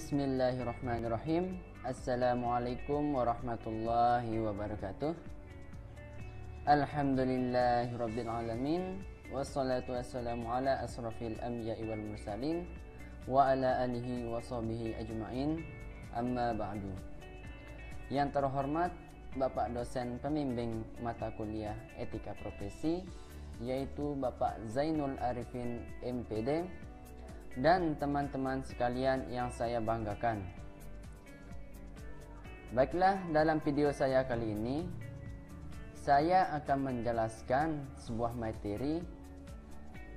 Bismillahirrahmanirrahim. Assalamualaikum warahmatullahi wabarakatuh. Alhamdulillahirabbil alamin. Wassalatu wassalamu ala asrafil anbiya'i wal mursalin wa ala alihi wa sahbihi ajma'in. Amma ba'du. Yang terhormat Bapak dosen pembimbing mata kuliah Etika Profesi, yaitu Bapak Zainul Arifin MPD, dan teman-teman sekalian yang saya banggakan. Baiklah, dalam video saya kali ini saya akan menjelaskan sebuah materi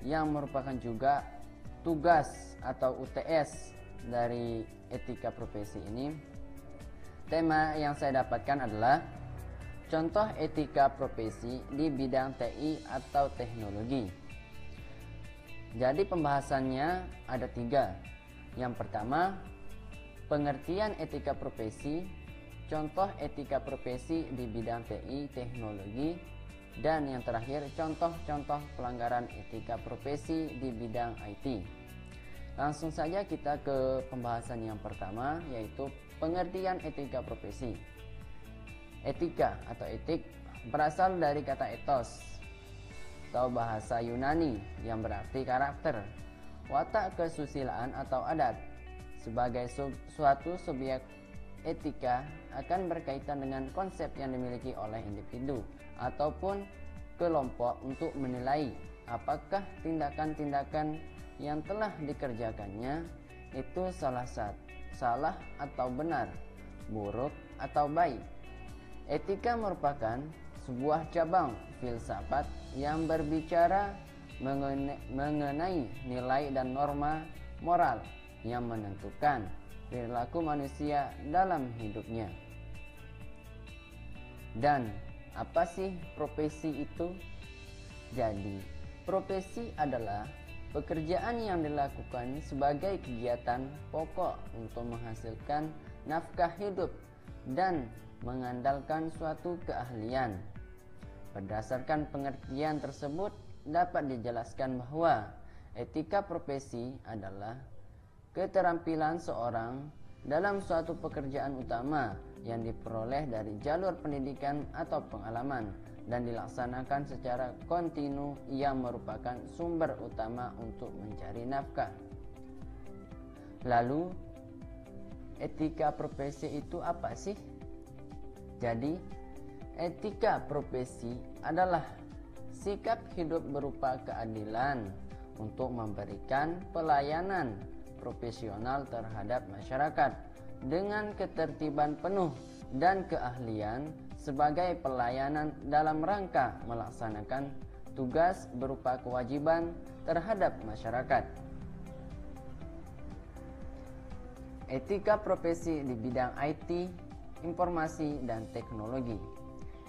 yang merupakan juga tugas atau UTS dari etika profesi ini. Tema yang saya dapatkan adalah contoh etika profesi di bidang TI atau teknologi. Jadi pembahasannya ada 3. Yang pertama, pengertian etika profesi, contoh etika profesi di bidang TI teknologi, dan yang terakhir, contoh-contoh pelanggaran etika profesi di bidang IT. Langsung saja kita ke pembahasan yang pertama, yaitu pengertian etika profesi. Etika atau etik berasal dari kata ethos atau bahasa Yunani yang berarti karakter, watak kesusilaan atau adat. Sebagai suatu subjek etika akan berkaitan dengan konsep yang dimiliki oleh individu ataupun kelompok untuk menilai apakah tindakan-tindakan yang telah dikerjakannya itu salah atau benar, buruk atau baik. Etika merupakan sebuah cabang filsafat yang berbicara mengenai nilai dan norma moral yang menentukan perilaku manusia dalam hidupnya. Dan apa sih profesi itu? Jadi, profesi adalah pekerjaan yang dilakukan sebagai kegiatan pokok untuk menghasilkan nafkah hidup dan mengandalkan suatu keahlian. Berdasarkan pengertian tersebut, dapat dijelaskan bahwa etika profesi adalah keterampilan seorang dalam suatu pekerjaan utama yang diperoleh dari jalur pendidikan atau pengalaman dan dilaksanakan secara kontinu yang merupakan sumber utama untuk mencari nafkah. Lalu, etika profesi itu apa sih? Jadi, etika profesi adalah sikap hidup berupa keadilan untuk memberikan pelayanan profesional terhadap masyarakat dengan ketertiban penuh dan keahlian sebagai pelayanan dalam rangka melaksanakan tugas berupa kewajiban terhadap masyarakat. Etika profesi di bidang IT, informasi dan teknologi.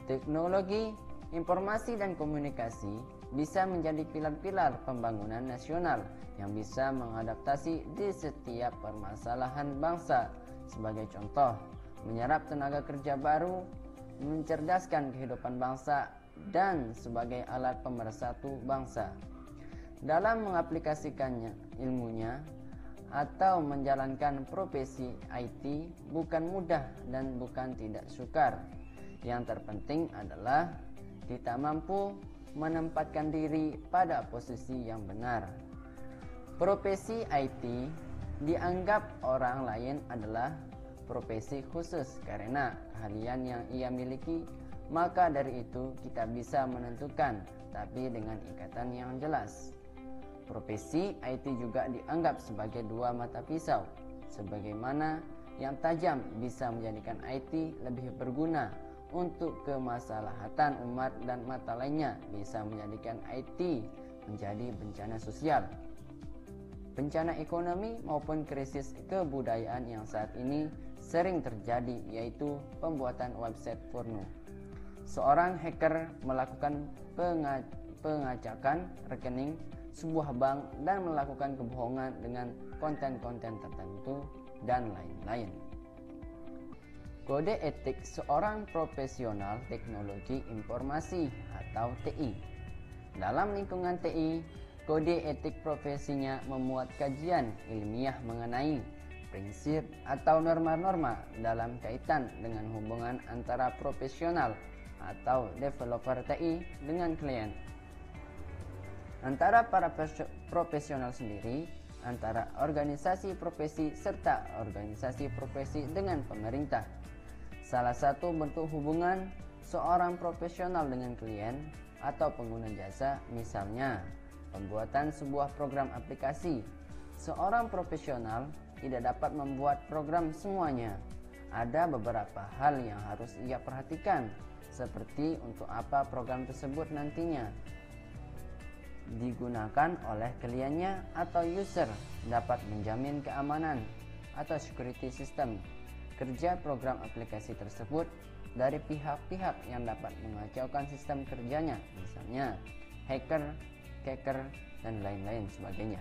Teknologi, informasi dan komunikasi bisa menjadi pilar-pilar pembangunan nasional yang bisa mengadaptasi di setiap permasalahan bangsa. Sebagai contoh, menyerap tenaga kerja baru, mencerdaskan kehidupan bangsa, dan sebagai alat pemersatu bangsa. Dalam mengaplikasikannya ilmunya atau menjalankan profesi IT bukan mudah dan bukan tidak sukar. Yang terpenting adalah kita mampu menempatkan diri pada posisi yang benar. Profesi IT dianggap orang lain adalah profesi khusus karena keahlian yang ia miliki, maka dari itu kita bisa menentukan, tapi dengan ikatan yang jelas. Profesi IT juga dianggap sebagai dua mata pisau, sebagaimana yang tajam bisa menjadikan IT lebih berguna untuk kemaslahatan umat dan mata lainnya bisa menjadikan IT menjadi bencana sosial, bencana ekonomi maupun krisis kebudayaan yang saat ini sering terjadi, yaitu pembuatan website porno. Seorang hacker melakukan pengacakan rekening sebuah bank dan melakukan kebohongan dengan konten-konten tertentu dan lain-lain. Kode etik seorang profesional teknologi informasi atau TI. Dalam lingkungan TI, kode etik profesinya memuat kajian ilmiah mengenai prinsip atau norma-norma dalam kaitan dengan hubungan antara profesional atau developer TI dengan klien, antara para profesional sendiri, antara organisasi profesi serta organisasi profesi dengan pemerintah. Salah satu bentuk hubungan seorang profesional dengan klien atau pengguna jasa, misalnya pembuatan sebuah program aplikasi. Seorang profesional tidak dapat membuat program semuanya. Ada beberapa hal yang harus ia perhatikan, seperti untuk apa program tersebut nantinya digunakan oleh kliennya atau user, dapat menjamin keamanan atau security system kerja program aplikasi tersebut dari pihak-pihak yang dapat mengacaukan sistem kerjanya, misalnya hacker, dan lain-lain sebagainya.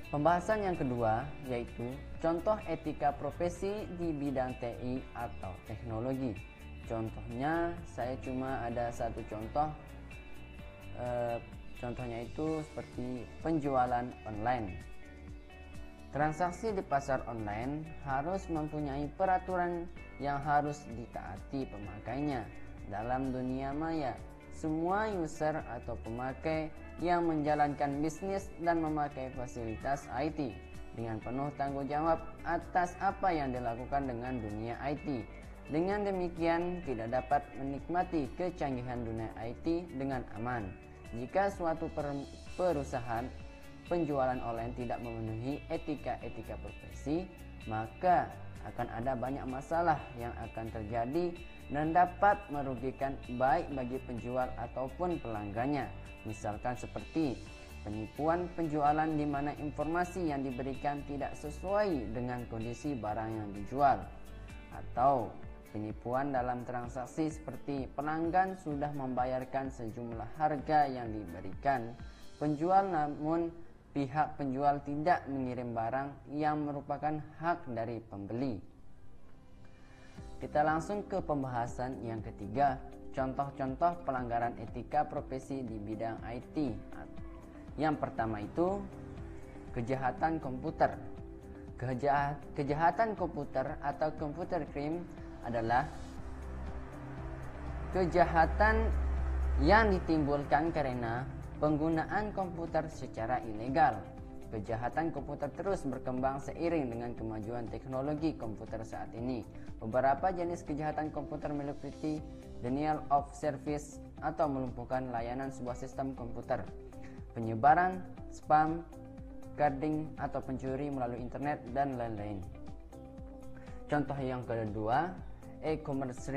Pembahasan yang kedua yaitu contoh etika profesi di bidang TI atau teknologi. Contohnya saya cuma ada satu contoh. Contohnya itu seperti penjualan online. Transaksi di pasar online harus mempunyai peraturan yang harus ditaati pemakainya. Dalam dunia maya, semua user atau pemakai yang menjalankan bisnis dan memakai fasilitas IT dengan penuh tanggung jawab atas apa yang dilakukan dengan dunia IT. Dengan demikian, tidak dapat menikmati kecanggihan dunia IT dengan aman. Jika suatu perusahaan penjualan online tidak memenuhi etika profesi, maka akan ada banyak masalah yang akan terjadi dan dapat merugikan baik bagi penjual ataupun pelanggannya. Misalkan seperti penipuan penjualan di mana informasi yang diberikan tidak sesuai dengan kondisi barang yang dijual, atau penipuan dalam transaksi seperti pelanggan sudah membayarkan sejumlah harga yang diberikan penjual, namun pihak penjual tidak mengirim barang yang merupakan hak dari pembeli. Kita langsung ke pembahasan yang ketiga, contoh-contoh pelanggaran etika profesi di bidang IT. Yang pertama itu kejahatan komputer. Kejahatan komputer atau computer crime adalah kejahatan yang ditimbulkan karena penggunaan komputer secara ilegal. Kejahatan komputer terus berkembang seiring dengan kemajuan teknologi komputer saat ini. Beberapa jenis kejahatan komputer meliputi denial of service atau melumpuhkan layanan sebuah sistem komputer, penyebaran spam, carding atau pencuri melalui internet, dan lain-lain. Contoh yang kedua, e-commerce.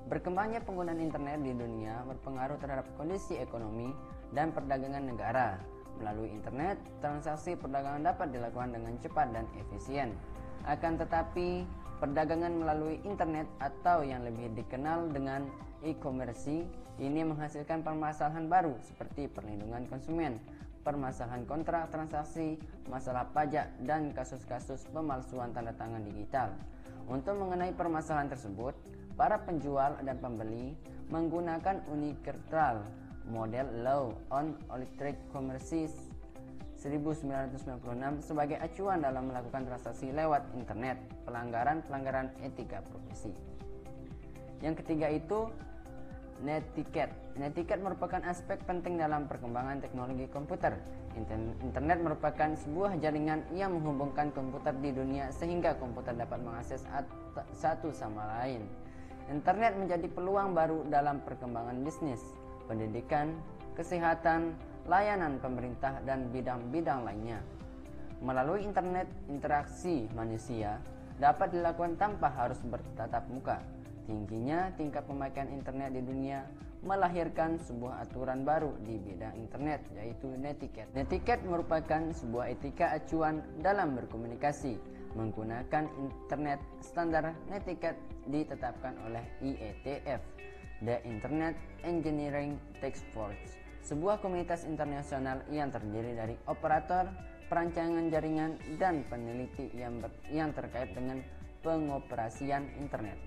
Berkembangnya penggunaan internet di dunia berpengaruh terhadap kondisi ekonomi dan perdagangan negara. Melalui internet, transaksi perdagangan dapat dilakukan dengan cepat dan efisien. Akan tetapi, perdagangan melalui internet atau yang lebih dikenal dengan e-commerce ini menghasilkan permasalahan baru seperti perlindungan konsumen, permasalahan kontrak transaksi, masalah pajak, dan kasus-kasus pemalsuan tanda tangan digital. Untuk mengenai permasalahan tersebut, para penjual dan pembeli menggunakan unilateral model Law on Electronic Commerce 1996 sebagai acuan dalam melakukan transaksi lewat internet. Pelanggaran etika profesi. Yang ketiga itu netiquette. Netiquette merupakan aspek penting dalam perkembangan teknologi komputer. Internet merupakan sebuah jaringan yang menghubungkan komputer di dunia sehingga komputer dapat mengakses satu sama lain. Internet menjadi peluang baru dalam perkembangan bisnis, pendidikan, kesehatan, layanan pemerintah, dan bidang-bidang lainnya. Melalui internet, interaksi manusia dapat dilakukan tanpa harus bertatap muka. Tingginya tingkat pemakaian internet di dunia melahirkan sebuah aturan baru di bidang internet, yaitu netiquette. Netiquette merupakan sebuah etika acuan dalam berkomunikasi. Menggunakan internet, standar netiquette ditetapkan oleh IETF, The Internet Engineering Task Force, sebuah komunitas internasional yang terdiri dari operator, perancangan jaringan, dan peneliti yang terkait dengan pengoperasian internet.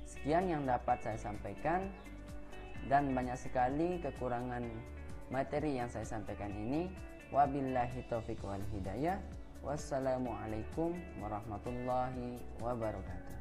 Sekian yang dapat saya sampaikan, dan banyak sekali kekurangan materi yang saya sampaikan ini. Wabillahi taufiq wal hidayah. Wassalamualaikum warahmatullahi wabarakatuh.